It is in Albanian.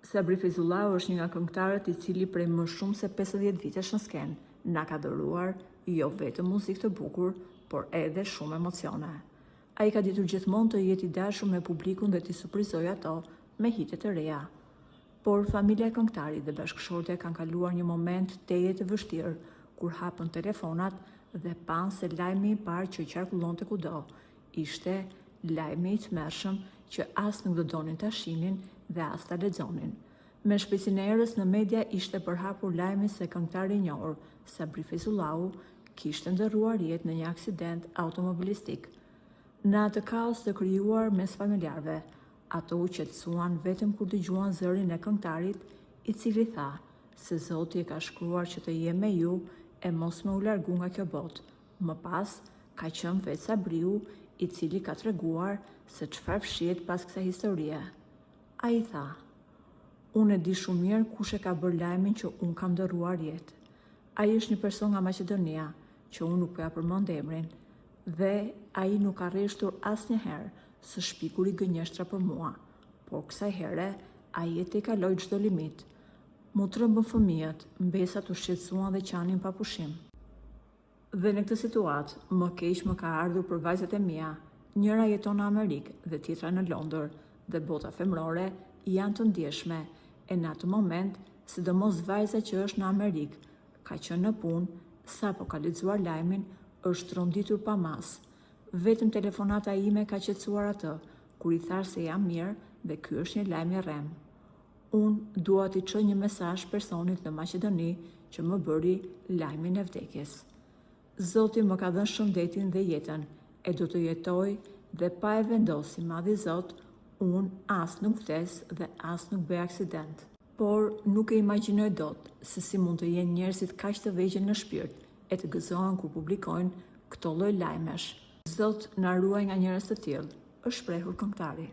Sabri Feyzullahu është një nga këngëtarët i cili prej më shumë se 50 vitesh në skenë na ka dhëruar jo vetëm muzikë të bukur, por edhe shumë emocione. Ai ka ditur gjithmonë të jetë i dashur me publikun dhe t'i surprizojë ato me hitet e reja. Por familja e këngëtarit dhe bashkëshortja kanë kaluar një moment teje të vështirë kur hapën telefonat dhe panë se lajmi i parë që qarkullonte kudo ishte lajmi i tmerrshëm që as nuk do donin ta shihnin dhe as ta lexonin. Me shpejtësinë e erës në media ishte përhapur lajmi se këngëtari i njohur Sabri Feyzullahu kishte ndërruar jetë në një aksident automobilistik. Në atë kaos të krijuar mes familjarëve, ato u qetësuan vetëm kur dëgjuan zërin e këngëtarit, i cili tha se Zoti e ka shkruar që të jem me ju e mos me u largu nga kjo botë. Më pas, ka qenë vetë Sabriu, i cili ka treguar se çfarë fshihet pas kësaj historie. Ai tha: "Unë e di shumë mirë kush e ka bërë lajmin që unë kam ndërruar jetë. Ai është një person nga Maqedonia, që unë nuk po ja përmend emrin, dhe ai nuk ka rreshtur asnjëherë së shpikur i gënjeshtra për mua, por kësaj here ai e tejkaloi çdo limit. Mu trembën fëmijët, mbesat u shqetësuan dhe qanin pa pushim. Dhe në këtë situatë, më keq më ka ardhur për vajzat e mia. Njëra jeton në Amerikë dhe tjetra në Londër, dhe bota femrore janë të ndjeshme, e në atë moment, sidomos vajza që është në Amerikë, ka qenë në punë, sapo ka lexuar lajmin, është tronditur pa mas. Vetëm telefonata ime ka qetësuar atë, kur i thash se jam mirë dhe ky është një lajm i rrem. Unë dua t'i çoj një mesazh personit në Maqedoni që më bëri lajmin e vdekjes. Zoti më ka dhënë shëndetin dhe jetën, e do të jetoj dhe pa e vendosi Madhi Zot, unë as nuk vdes dhe as nuk bëj aksident. Por nuk e imagjinoj dot se si mund të jenë njerëzit kaq të vegjël në shpirt e të gëzohen kur publikojnë këto lloj lajmesh. Zot na ruaj nga njerëz të tillë", është shprehur këngëtari.